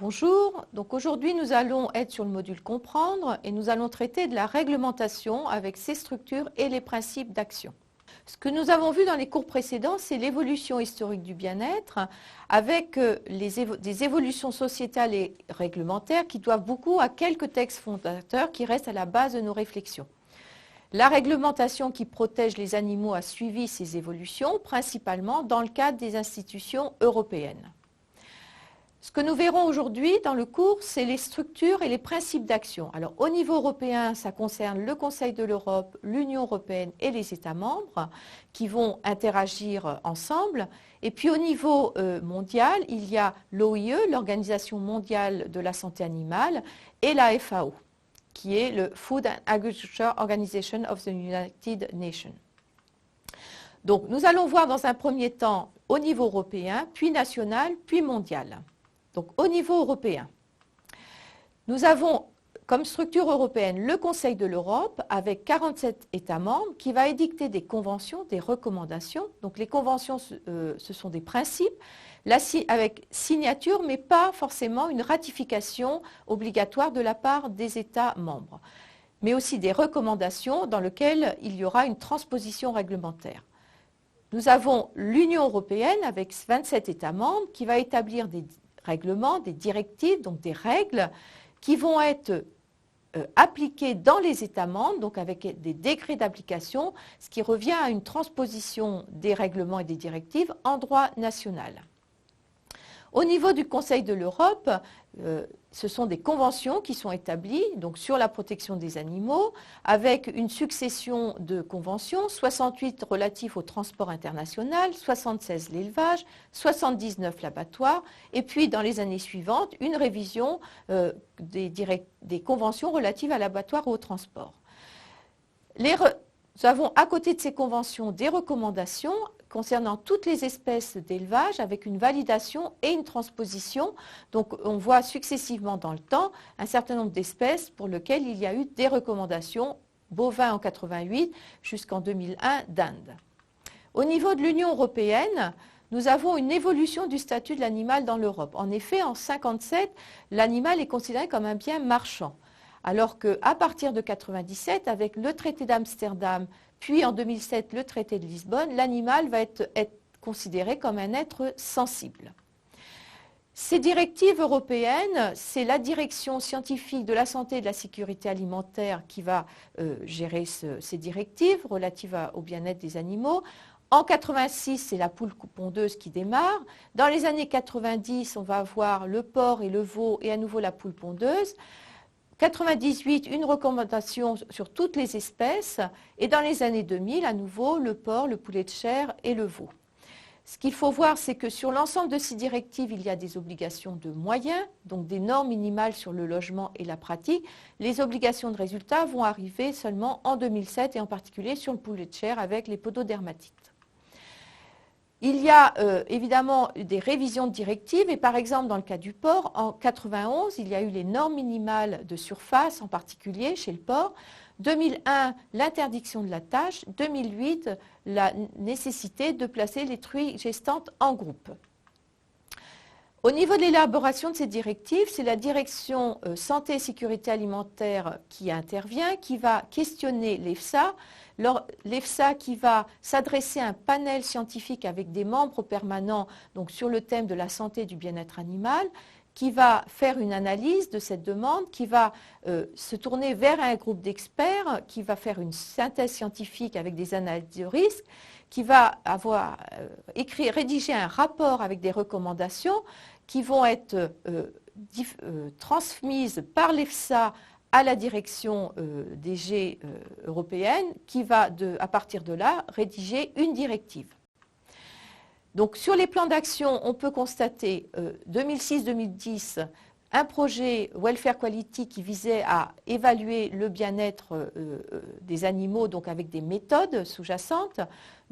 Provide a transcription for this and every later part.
Bonjour, donc aujourd'hui nous allons être sur le module comprendre et nous allons traiter de la réglementation avec ses structures et les principes d'action. Ce que nous avons vu dans les cours précédents, c'est l'évolution historique du bien-être avec des évolutions sociétales et réglementaires qui doivent beaucoup à quelques textes fondateurs qui restent à la base de nos réflexions. La réglementation qui protège les animaux a suivi ces évolutions, principalement dans le cadre des institutions européennes. Ce que nous verrons aujourd'hui dans le cours, c'est les structures et les principes d'action. Alors au niveau européen, ça concerne le Conseil de l'Europe, l'Union européenne et les États membres qui vont interagir ensemble. Et puis au niveau mondial, il y a l'OIE, l'Organisation mondiale de la santé animale, et la FAO, qui est le Food and Agriculture Organization of the United Nations. Donc nous allons voir dans un premier temps au niveau européen, puis national, puis mondial. Donc au niveau européen, nous avons comme structure européenne le Conseil de l'Europe avec 47 États membres qui va édicter des conventions, des recommandations. Donc les conventions, ce sont des principes avec signature, mais pas forcément une ratification obligatoire de la part des États membres, mais aussi des recommandations dans lesquelles il y aura une transposition réglementaire. Nous avons l'Union européenne avec 27 États membres qui va établir des règlements, des directives, donc des règles qui vont être appliquées dans les États membres, donc avec des décrets d'application, ce qui revient à une transposition des règlements et des directives en droit national. Au niveau du Conseil de l'Europe, ce sont des conventions qui sont établies donc sur la protection des animaux, avec une succession de conventions, 68 relatifs au transport international, 76 l'élevage, 79 l'abattoir, et puis dans les années suivantes, une révision des conventions relatives à l'abattoir et au transport. Nous avons à côté de ces conventions des recommandations concernant toutes les espèces d'élevage avec une validation et une transposition. Donc on voit successivement dans le temps un certain nombre d'espèces pour lesquelles il y a eu des recommandations, bovins en 88 jusqu'en 2001 d'Inde. Au niveau de l'Union européenne, nous avons une évolution du statut de l'animal dans l'Europe. En effet, en 1957, l'animal est considéré comme un bien marchand. Alors qu'à partir de 1997, avec le traité d'Amsterdam, puis en 2007, le traité de Lisbonne, l'animal va être considéré comme un être sensible. Ces directives européennes, c'est la direction scientifique de la santé et de la sécurité alimentaire qui va gérer ces directives relatives au bien-être des animaux. En 1986, c'est la poule pondeuse qui démarre. Dans les années 90, on va avoir le porc et le veau et à nouveau la poule pondeuse. 1998, une recommandation sur toutes les espèces et dans les années 2000, à nouveau, le porc, le poulet de chair et le veau. Ce qu'il faut voir, c'est que sur l'ensemble de ces directives, il y a des obligations de moyens, donc des normes minimales sur le logement et la pratique. Les obligations de résultat vont arriver seulement en 2007 et en particulier sur le poulet de chair avec les pododermatites. Il y a évidemment des révisions de directives et par exemple dans le cas du porc, en 1991, il y a eu les normes minimales de surface en particulier chez le porc. 2001, l'interdiction de la tâche. 2008, la nécessité de placer les truies gestantes en groupe. Au niveau de l'élaboration de ces directives, c'est la direction santé et sécurité alimentaire qui intervient, qui va questionner l'EFSA. L'EFSA qui va s'adresser à un panel scientifique avec des membres permanents donc sur le thème de la santé et du bien-être animal, qui va faire une analyse de cette demande, qui va se tourner vers un groupe d'experts, qui va faire une synthèse scientifique avec des analyses de risque, qui va avoir rédigé un rapport avec des recommandations qui vont être transmises par l'EFSA à la direction DG européenne qui va, à partir de là, rédiger une directive. Donc sur les plans d'action, on peut constater 2006-2010 un projet Welfare Quality qui visait à évaluer le bien-être des animaux, donc avec des méthodes sous-jacentes.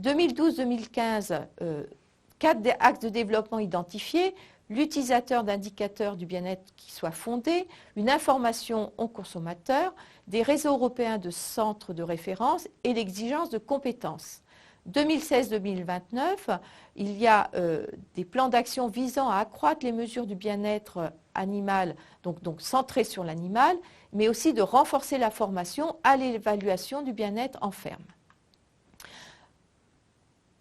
2012-2015, 4 axes de développement identifiés, l'utilisateur d'indicateurs du bien-être qui soient fondés, une information aux consommateurs, des réseaux européens de centres de référence et l'exigence de compétences. 2016-2029, il y a des plans d'action visant à accroître les mesures du bien-être animal, donc centrées sur l'animal, mais aussi de renforcer la formation à l'évaluation du bien-être en ferme.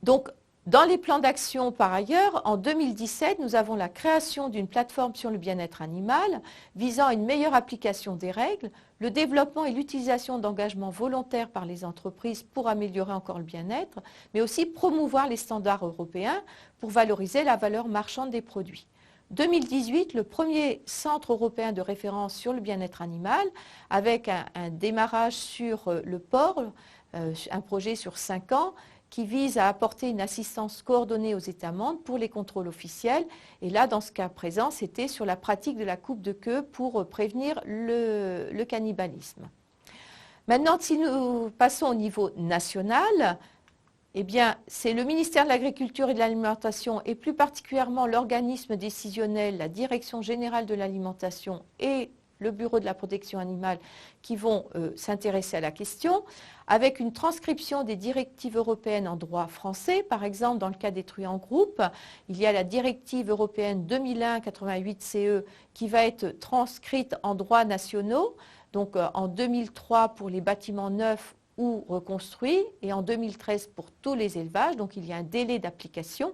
Donc, dans les plans d'action, par ailleurs, en 2017, nous avons la création d'une plateforme sur le bien-être animal visant à une meilleure application des règles, le développement et l'utilisation d'engagements volontaires par les entreprises pour améliorer encore le bien-être, mais aussi promouvoir les standards européens pour valoriser la valeur marchande des produits. 2018, le premier centre européen de référence sur le bien-être animal, avec un démarrage sur le porc, un projet sur 5 ans, qui vise à apporter une assistance coordonnée aux États membres pour les contrôles officiels. Et là, dans ce cas présent, c'était sur la pratique de la coupe de queue pour prévenir le cannibalisme. Maintenant, si nous passons au niveau national, eh bien, c'est le ministère de l'Agriculture et de l'Alimentation et plus particulièrement l'organisme décisionnel, la Direction générale de l'alimentation et le Bureau de la protection animale qui vont s'intéresser à la question, avec une transcription des directives européennes en droit français. Par exemple, dans le cas des truands en groupe, il y a la directive européenne 2001-88-CE qui va être transcrite en droits nationaux, donc en 2003 pour les bâtiments neufs ou reconstruits et en 2013 pour tous les élevages, donc il y a un délai d'application.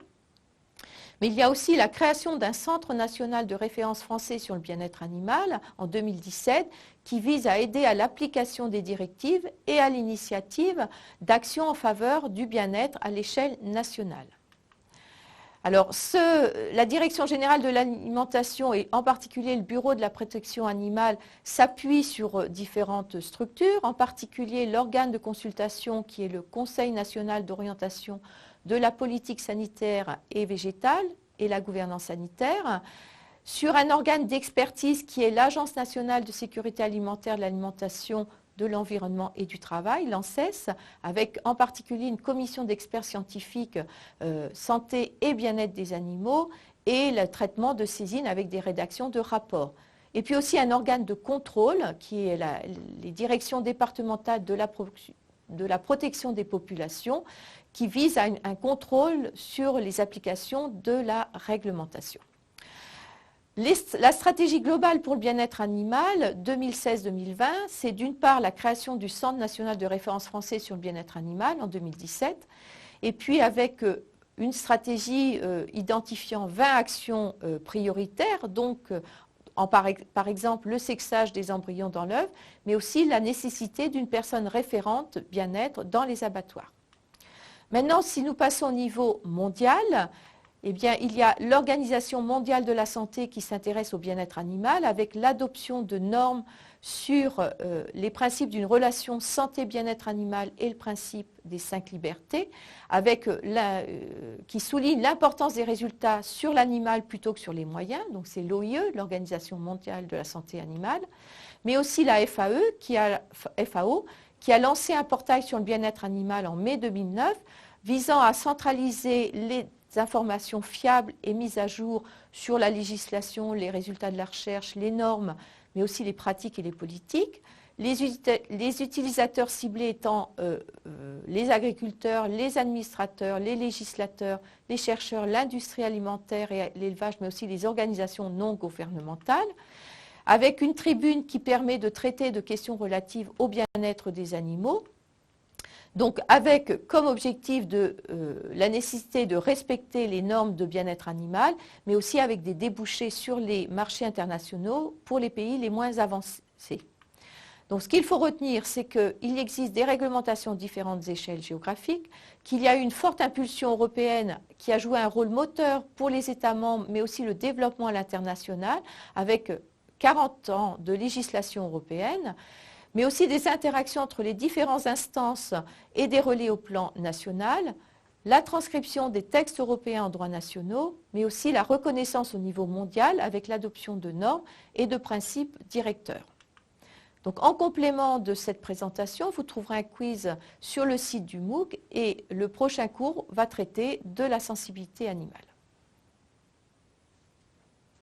Mais il y a aussi la création d'un centre national de référence français sur le bien-être animal en 2017 qui vise à aider à l'application des directives et à l'initiative d'actions en faveur du bien-être à l'échelle nationale. Alors, la Direction générale de l'alimentation et en particulier le Bureau de la protection animale s'appuient sur différentes structures, en particulier l'organe de consultation qui est le Conseil national d'orientation de la politique sanitaire et végétale et la gouvernance sanitaire, sur un organe d'expertise qui est l'Agence nationale de sécurité alimentaire de l'alimentation, de l'environnement et du travail, l'ANSES, avec en particulier une commission d'experts scientifiques santé et bien-être des animaux et le traitement de saisines avec des rédactions de rapports. Et puis aussi un organe de contrôle qui est les directions départementales de la protection des populations qui vise à un contrôle sur les applications de la réglementation. La stratégie globale pour le bien-être animal 2016-2020, c'est d'une part la création du Centre national de référence français sur le bien-être animal en 2017, et puis avec une stratégie identifiant 20 actions prioritaires, donc par exemple le sexage des embryons dans l'œuf, mais aussi la nécessité d'une personne référente bien-être dans les abattoirs. Maintenant, si nous passons au niveau mondial, eh bien, il y a l'Organisation mondiale de la santé qui s'intéresse au bien-être animal avec l'adoption de normes sur les principes d'une relation santé-bien-être animal et le principe des 5 libertés, qui souligne l'importance des résultats sur l'animal plutôt que sur les moyens. Donc c'est l'OIE, l'Organisation mondiale de la santé animale, mais aussi la FAO qui a lancé un portail sur le bien-être animal en mai 2009, visant à centraliser les informations fiables et mises à jour sur la législation, les résultats de la recherche, les normes, mais aussi les pratiques et les politiques. Les utilisateurs ciblés étant les agriculteurs, les administrateurs, les législateurs, les chercheurs, l'industrie alimentaire et l'élevage, mais aussi les organisations non gouvernementales, avec une tribune qui permet de traiter de questions relatives au bien-être des animaux. Donc avec comme objectif la nécessité de respecter les normes de bien-être animal, mais aussi avec des débouchés sur les marchés internationaux pour les pays les moins avancés. Donc ce qu'il faut retenir, c'est qu'il existe des réglementations à différentes échelles géographiques, qu'il y a eu une forte impulsion européenne qui a joué un rôle moteur pour les États membres, mais aussi le développement à l'international, avec 40 ans de législation européenne, mais aussi des interactions entre les différentes instances et des relais au plan national, la transcription des textes européens en droits nationaux, mais aussi la reconnaissance au niveau mondial avec l'adoption de normes et de principes directeurs. Donc, en complément de cette présentation, vous trouverez un quiz sur le site du MOOC et le prochain cours va traiter de la sensibilité animale.